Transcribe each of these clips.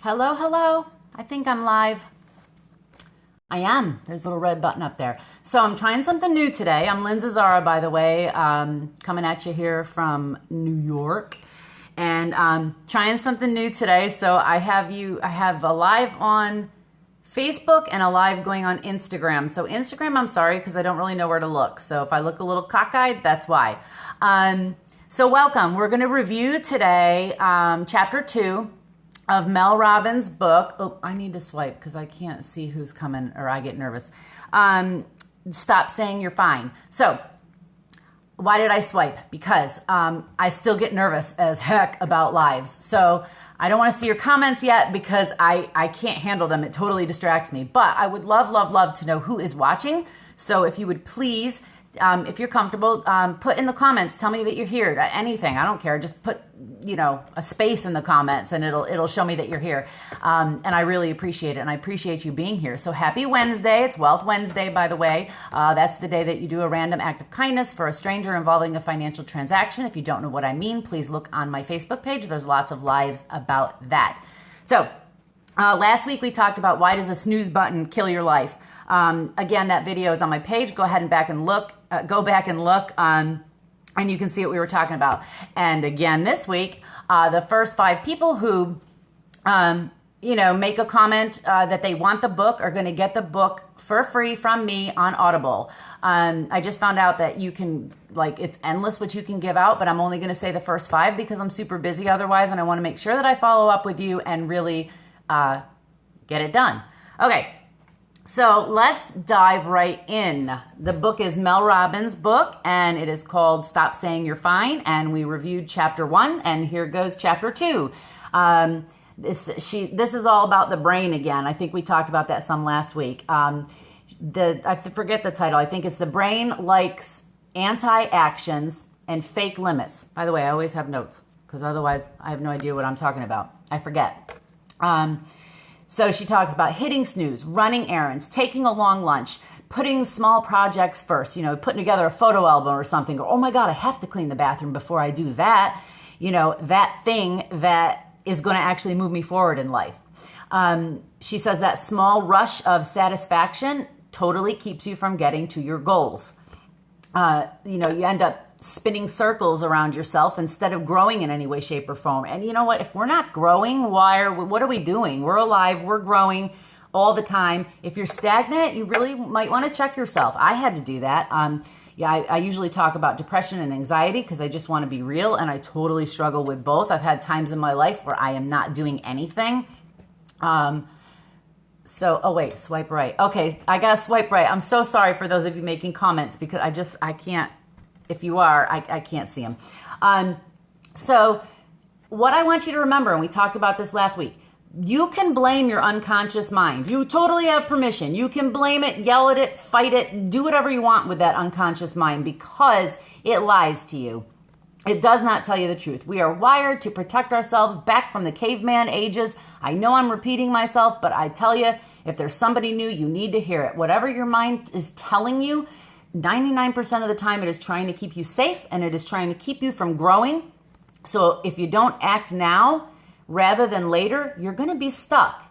Hello, hello. I think I'm live. I am. There's a little red button up there. So I'm trying something new today. I'm Lynn Zara, by the way, coming at you here from New York. And trying something new today. So I have a live on Facebook and a live going on Instagram. So Instagram, I'm sorry, because I don't really know where to look. So if I look a little cockeyed, that's why. So welcome. We're going to review today chapter 2 of Mel Robbins' book. Oh, I need to swipe because I can't see who's coming or I get nervous. Stop Saying You're Fine. So why did I swipe? Because I still get nervous as heck about lives. So I don't want to see your comments yet because I can't handle them. It totally distracts me. But I would love, love, love to know who is watching. So if you would please, if you're comfortable, put in the comments, tell me that you're here, anything. I don't care. Just put, a space in the comments and it'll show me that you're here. And I really appreciate it. And I appreciate you being here. So happy Wednesday. It's Wealth Wednesday, by the way. That's the day that you do a random act of kindness for a stranger involving a financial transaction. If you don't know what I mean, please look on my Facebook page. There's lots of lives about that. So last week we talked about why does a snooze button kill your life? Again, that video is on my page. Go ahead and go back and look, and you can see what we were talking about. And again, this week, the first 5 people who, make a comment that they want the book are going to get the book for free from me on Audible. I just found out that you can, it's endless what you can give out, but I'm only going to say the first 5 because I'm super busy otherwise, and I want to make sure that I follow up with you and really get it done. Okay. So let's dive right in. The book is Mel Robbins' book, and it is called Stop Saying You're Fine, and we reviewed chapter 1, and here goes chapter 2. This is all about the brain again. I think we talked about that some last week. I forget the title. I think it's The Brain Likes Anti-Actions and Fake Limits. By the way, I always have notes, because otherwise I have no idea what I'm talking about. I forget. So she talks about hitting snooze, running errands, taking a long lunch, putting small projects first, putting together a photo album or something. Or, oh my God, I have to clean the bathroom before I do that. That thing that is going to actually move me forward in life. She says that small rush of satisfaction totally keeps you from getting to your goals. You end up spinning circles around yourself instead of growing in any way, shape, or form. And you know what? If we're not growing, what are we doing? We're alive. We're growing all the time. If you're stagnant, you really might want to check yourself. I had to do that. I usually talk about depression and anxiety because I just want to be real, and I totally struggle with both. I've had times in my life where I am not doing anything. Swipe right. Okay, I got to swipe right. I'm so sorry for those of you making comments because I can't. If you are, I can't see them. So what I want you to remember, and we talked about this last week, you can blame your unconscious mind. You totally have permission. You can blame it, yell at it, fight it, do whatever you want with that unconscious mind because it lies to you. It does not tell you the truth. We are wired to protect ourselves back from the caveman ages. I know I'm repeating myself, but I tell you, if there's somebody new, you need to hear it. Whatever your mind is telling you, 99% of the time it is trying to keep you safe and it is trying to keep you from growing. So if you don't act now rather than later, you're going to be stuck.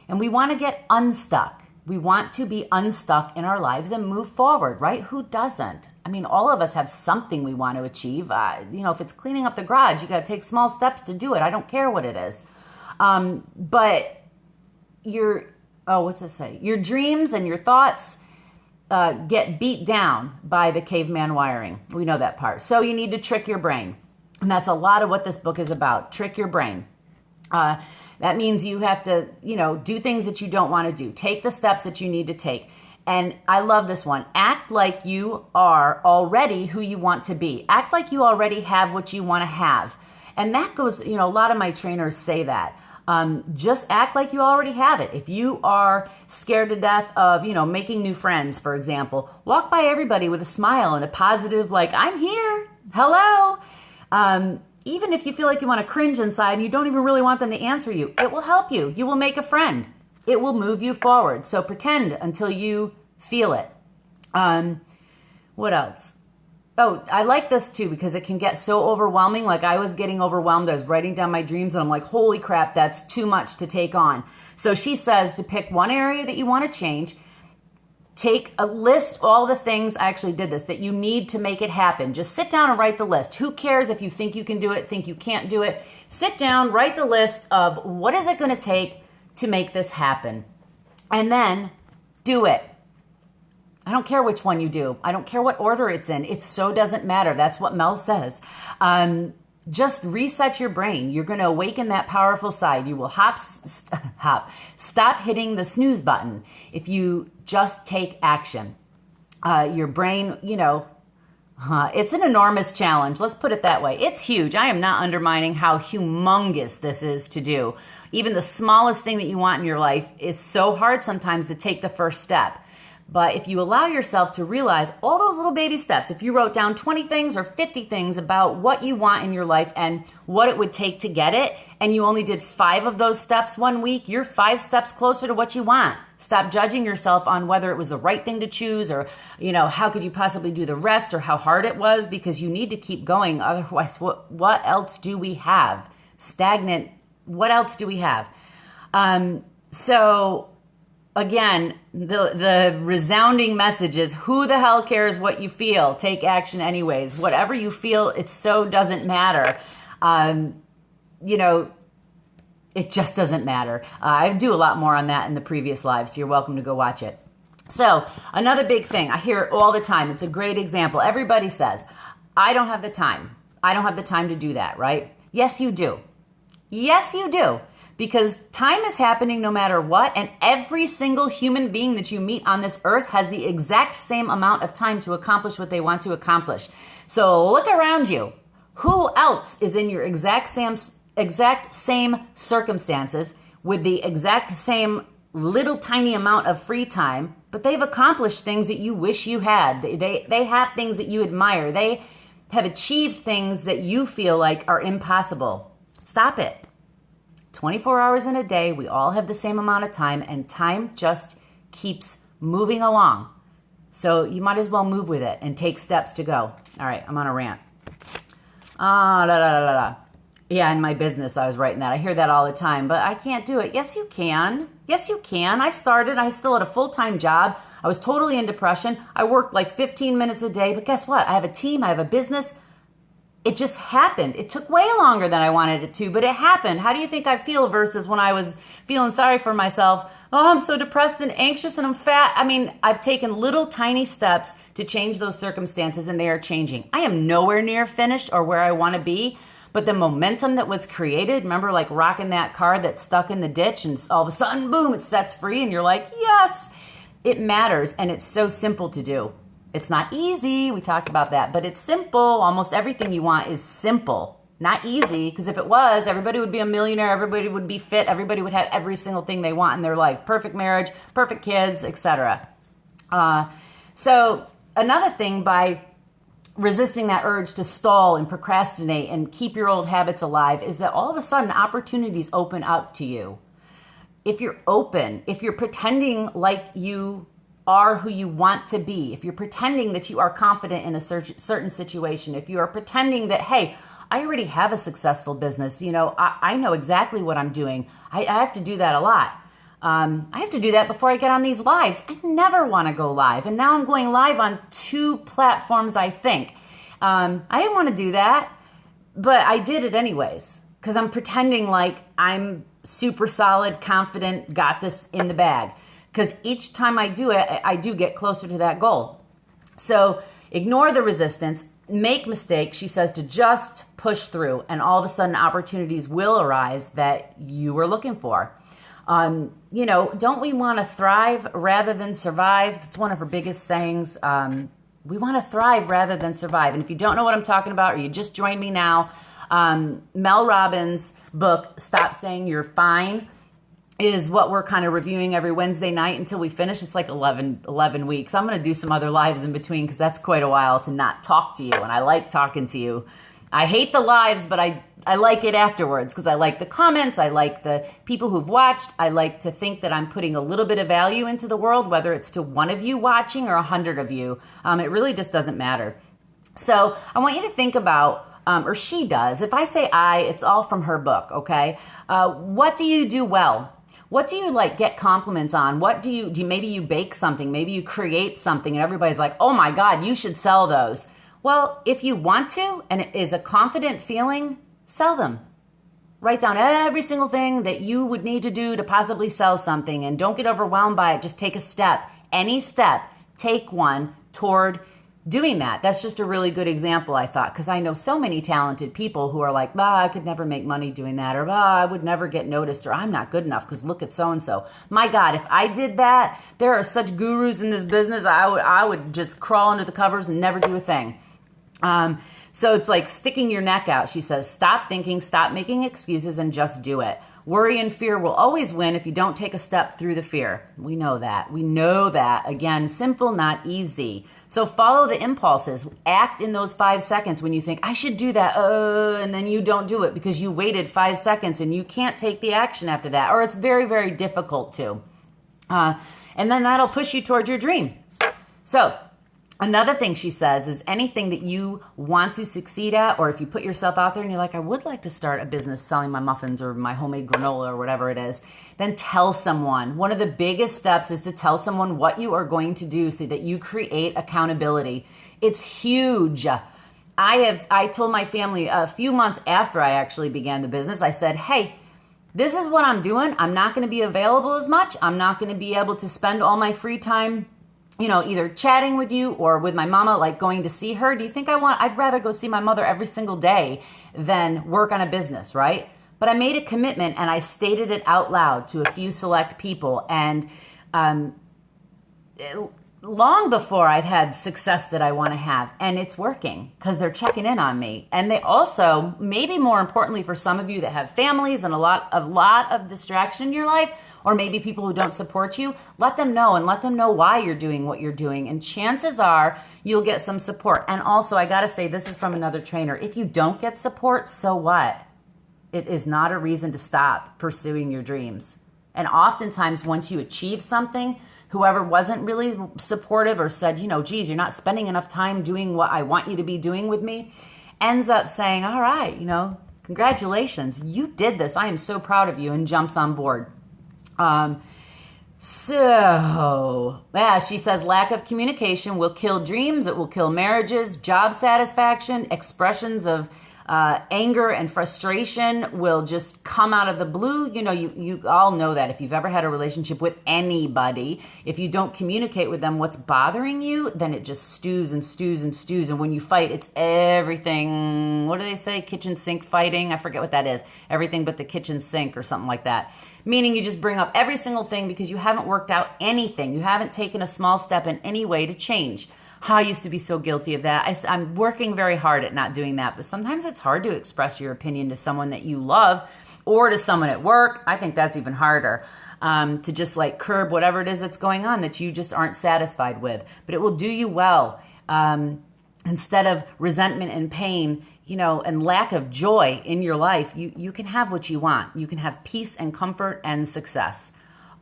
And we want to get unstuck. We want to be unstuck in our lives and move forward, right? Who doesn't? I mean, all of us have something we want to achieve. If it's cleaning up the garage, you got to take small steps to do it. I don't care what it is. But your dreams and your thoughts get beat down by the caveman wiring. We know that part. So you need to trick your brain. And that's a lot of what this book is about. Trick your brain. That means you have to, do things that you don't want to do. Take the steps that you need to take. And I love this one. Act like you are already who you want to be. Act like you already have what you want to have. And that goes, a lot of my trainers say that. Just act like you already have it. If you are scared to death of, making new friends, for example, walk by everybody with a smile and a positive, I'm here. Hello. Even if you feel like you want to cringe inside and you don't even really want them to answer you, it will help you. You will make a friend. It will move you forward. So pretend until you feel it. What else? Oh, I like this too because it can get so overwhelming. Like I was getting overwhelmed. I was writing down my dreams and I'm like, holy crap, that's too much to take on. So she says to pick one area that you want to change. Take a list, all the things, I actually did this, that you need to make it happen. Just sit down and write the list. Who cares if you think you can do it, think you can't do it? Sit down, write the list of what is it going to take to make this happen. And then do it. I don't care which one you do. I don't care what order it's in. It so doesn't matter. That's what Mel says. Just reset your brain. You're going to awaken that powerful side. You will stop hitting the snooze button if you just take action. Your brain, it's an enormous challenge. Let's put it that way. It's huge. I am not undermining how humongous this is to do. Even the smallest thing that you want in your life is so hard sometimes to take the first step. But if you allow yourself to realize all those little baby steps, if you wrote down 20 things or 50 things about what you want in your life and what it would take to get it, and you only did 5 of those steps one week, you're 5 steps closer to what you want. Stop judging yourself on whether it was the right thing to choose or, how could you possibly do the rest or how hard it was, because you need to keep going. Otherwise, what else do we have? Stagnant. What else do we have? Again, the resounding message is, who the hell cares what you feel? Take action anyways. Whatever you feel, it so doesn't matter. It just doesn't matter. I do a lot more on that in the previous live, so you're welcome to go watch it. So another big thing, I hear it all the time. It's a great example. Everybody says, I don't have the time. I don't have the time to do that, right? Yes, you do. Yes, you do. Because time is happening no matter what, and every single human being that you meet on this earth has the exact same amount of time to accomplish what they want to accomplish. So look around you. Who else is in your exact same circumstances with the exact same little tiny amount of free time, but they've accomplished things that you wish you had. They have things that you admire. They have achieved things that you feel like are impossible. Stop it. 24 hours in a day, we all have the same amount of time, and time just keeps moving along. So you might as well move with it and take steps to go. All right, I'm on a rant. Yeah, in my business, I was writing that. I hear that all the time, but I can't do it. Yes, you can. Yes, you can. I still had a full-time job. I was totally in depression. I worked like 15 minutes a day, but guess what? I have a team. I have a business. It just happened. It took way longer than I wanted it to, but it happened. How do you think I feel versus when I was feeling sorry for myself? Oh, I'm so depressed and anxious and I'm fat. I mean, I've taken little tiny steps to change those circumstances, and they are changing. I am nowhere near finished or where I want to be, but the momentum that was created, remember like rocking that car that's stuck in the ditch and all of a sudden, boom, it sets free and you're like, yes, it matters. And it's so simple to do. It's not easy. We talked about that, but it's simple. Almost everything you want is simple, not easy. Because if it was, everybody would be a millionaire. Everybody would be fit. Everybody would have every single thing they want in their life. Perfect marriage, perfect kids, etc. So another thing, by resisting that urge to stall and procrastinate and keep your old habits alive, is that all of a sudden opportunities open up to you. If you're open, if you're pretending like you are who you want to be, if you're pretending that you are confident in a certain situation, if you are pretending that, hey, I already have a successful business, I know exactly what I'm doing. I have to do that a lot. I have to do that before I get on these lives. I never want to go live. And now I'm going live on 2 platforms, I think. I didn't want to do that, but I did it anyways, because I'm pretending like I'm super solid, confident, got this in the bag. Because each time I do it, I do get closer to that goal. So ignore the resistance, make mistakes. She says to just push through, and all of a sudden opportunities will arise that you were looking for. Don't we want to thrive rather than survive? It's one of her biggest sayings. We want to thrive rather than survive. And if you don't know what I'm talking about, or you just joined me now, Mel Robbins' book, Stop Saying You're Fine, is what we're kind of reviewing every Wednesday night until we finish. It's like 11 weeks. I'm going to do some other lives in between because that's quite a while to not talk to you. And I like talking to you. I hate the lives, but I like it afterwards because I like the comments. I like the people who've watched. I like to think that I'm putting a little bit of value into the world, whether it's to one of you watching or 100 of you. It really just doesn't matter. So I want you to think about, or she does. If I say I, it's all from her book, okay? What do you do well? What do you like get compliments on? What do you maybe you bake something, maybe you create something and everybody's like, oh my God, you should sell those. Well, if you want to, and it is a confident feeling, sell them. Write down every single thing that you would need to do to possibly sell something, and don't get overwhelmed by it. Just take a step. Any step, take one toward doing that. That's just a really good example, I thought, because I know so many talented people who are like, I could never make money doing that, or I would never get noticed, or I'm not good enough because look at so-and-so. My God, if I did that, there are such gurus in this business, I would just crawl under the covers and never do a thing. So it's like sticking your neck out. She says, stop thinking, stop making excuses, and just do it. Worry and fear will always win if you don't take a step through the fear. We know that. We know that. Again, simple, not easy. So follow the impulses. Act in those 5 seconds when you think, I should do that, and then you don't do it because you waited 5 seconds and you can't take the action after that, or it's very, very difficult to. And then that'll push you toward your dream. So another thing she says is anything that you want to succeed at, or if you put yourself out there and you're like, I would like to start a business selling my muffins or my homemade granola or whatever it is, then tell someone. One of the biggest steps is to tell someone what you are going to do so that you create accountability. It's huge. I told my family a few months after I actually began the business, I said, hey, this is what I'm doing. I'm not going to be available as much. I'm not going to be able to spend all my free time either chatting with you or with my mama, like going to see her. Do you think I'd rather go see my mother every single day than work on a business, right? But I made a commitment and I stated it out loud to a few select people. And long before I've had success that I want to have, and it's working because they're checking in on me. And they also, maybe more importantly for some of you that have families and a lot of distraction in your life, or maybe people who don't support you, let them know and let them know why you're doing what you're doing. And chances are you'll get some support. And also, I got to say, this is from another trainer. If you don't get support, so what? It is not a reason to stop pursuing your dreams. And oftentimes, once you achieve something, whoever wasn't really supportive or said, geez, you're not spending enough time doing what I want you to be doing with me, ends up saying, all right, congratulations, you did this. I am so proud of you, and jumps on board. She says lack of communication will kill dreams. It will kill marriages, job satisfaction, expressions of anger and frustration will just come out of the blue. You all know that if you've ever had a relationship with anybody, if you don't communicate with them what's bothering you, then it just stews and stews and stews. And when you fight, it's everything. What do they say? Kitchen sink fighting? I forget what that is. Everything but the kitchen sink or something like that. Meaning you just bring up every single thing because you haven't worked out anything. You haven't taken a small step in any way to change. I used to be so guilty of that. I'm working very hard at not doing that, but sometimes it's hard to express your opinion to someone that you love or to someone at work. I think that's even harder, to just like curb whatever it is that's going on that you just aren't satisfied with. But it will do you well. Instead of resentment and pain, and lack of joy in your life, you can have what you want. You can have peace and comfort and success.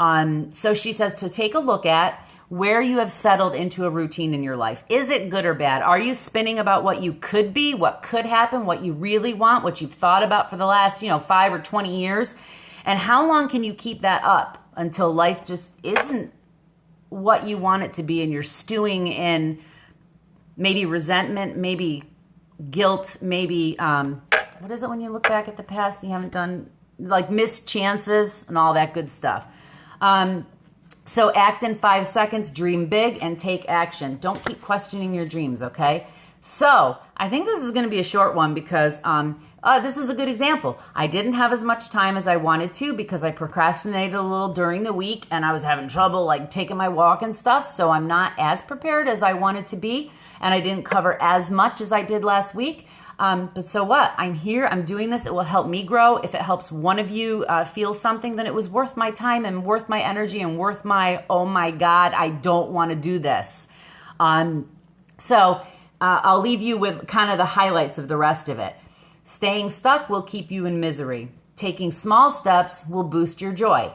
So she says to take a look at where you have settled into a routine in your life. Is it good or bad? Are you spinning about what you could be, what could happen, what you really want, what you've thought about for the last, 5 or 20 years? And how long can you keep that up until life just isn't what you want it to be and you're stewing in maybe resentment, maybe guilt, maybe, what is it when you look back at the past and you haven't done, like missed chances and all that good stuff. So act in 5 seconds, dream big, and take action. Don't keep questioning your dreams, okay? So I think this is going to be a short one because this is a good example. I didn't have as much time as I wanted to because I procrastinated a little during the week and I was having trouble like taking my walk and stuff. So I'm not as prepared as I wanted to be, and I didn't cover as much as I did last week. But so what? I'm here. I'm doing this. It will help me grow. If it helps one of you feel something, then it was worth my time and worth my energy and worth my, oh my God, I don't want to do this. So I'll leave you with kind of the highlights of the rest of it. Staying stuck will keep you in misery. Taking small steps will boost your joy.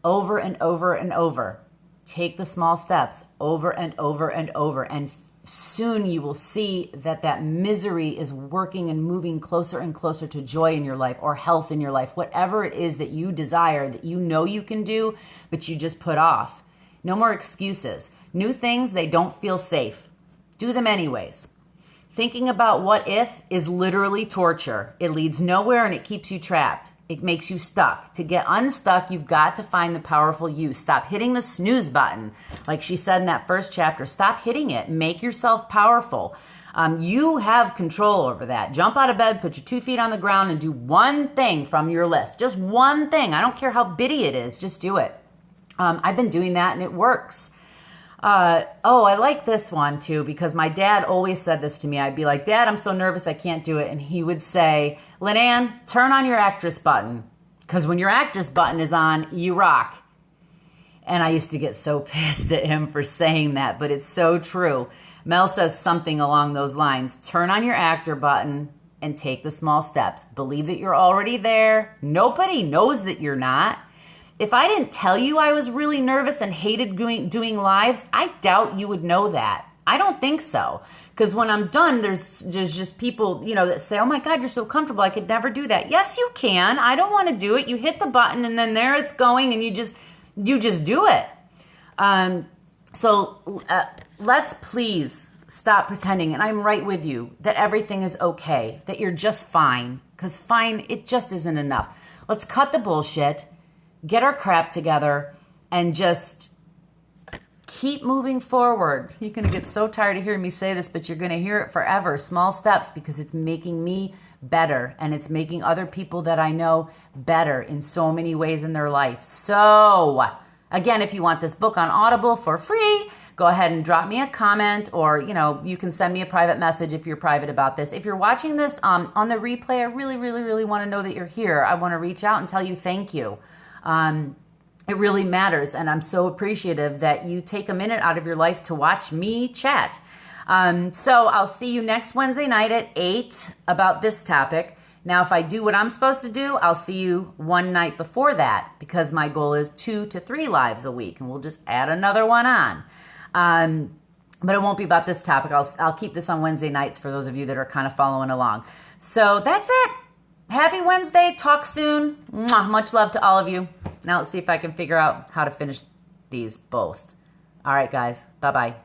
Over and over and over. Take the small steps over and over and over and soon you will see that that misery is working and moving closer and closer to joy in your life or health in your life, whatever it is that you desire, that you know you can do, but you just put off. No more excuses. New things, they don't feel safe. Do them anyways. Thinking about what if is literally torture. It leads nowhere and it keeps you trapped. It makes you stuck. To get unstuck, you've got to find the powerful you. Stop hitting the snooze button. Like she said in that first chapter, stop hitting it. Make yourself powerful. You have control over that. Jump out of bed, put your 2 feet on the ground, and do one thing from your list. Just one thing. I don't care how bitty it is. Just do it. I've been doing that and it works. I like this one too, because my dad always said this to me. I'd be like, Dad, I'm so nervous I can't do it. And he would say, Lynanne, turn on your actress button, because when your actress button is on, you rock. And I used to get so pissed at him for saying that, but it's so true. Mel says something along those lines. Turn on your actor button and take the small steps. Believe that you're already there. Nobody knows that you're not. If I didn't tell you I was really nervous and hated doing lives, I doubt you would know that. I don't think so. Because when I'm done, there's just people, that say, oh my God, you're so comfortable. I could never do that. Yes, you can. I don't want to do it. You hit the button and then there it's going and you just do it. So let's please stop pretending, and I'm right with you, that everything is okay, that you're just fine. Because fine, it just isn't enough. Let's cut the bullshit, get our crap together, and just keep moving forward. You're going to get so tired of hearing me say this, but you're going to hear it forever. Small steps, because it's making me better, and it's making other people that I know better in so many ways in their life. So, again, if you want this book on Audible for free, go ahead and drop me a comment, or, you can send me a private message if you're private about this. If you're watching this on the replay, I really, really, really want to know that you're here. I want to reach out and tell you thank you. It really matters, and I'm so appreciative that you take a minute out of your life to watch me chat. So I'll see you next Wednesday night at 8 about this topic. Now, if I do what I'm supposed to do, I'll see you one night before that, because my goal is 2 to 3 lives a week, and we'll just add another one on. But it won't be about this topic. I'll keep this on Wednesday nights for those of you that are kind of following along. So that's it. Happy Wednesday. Talk soon. Mwah. Much love to all of you. Now let's see if I can figure out how to finish these both. All right, guys. Bye-bye.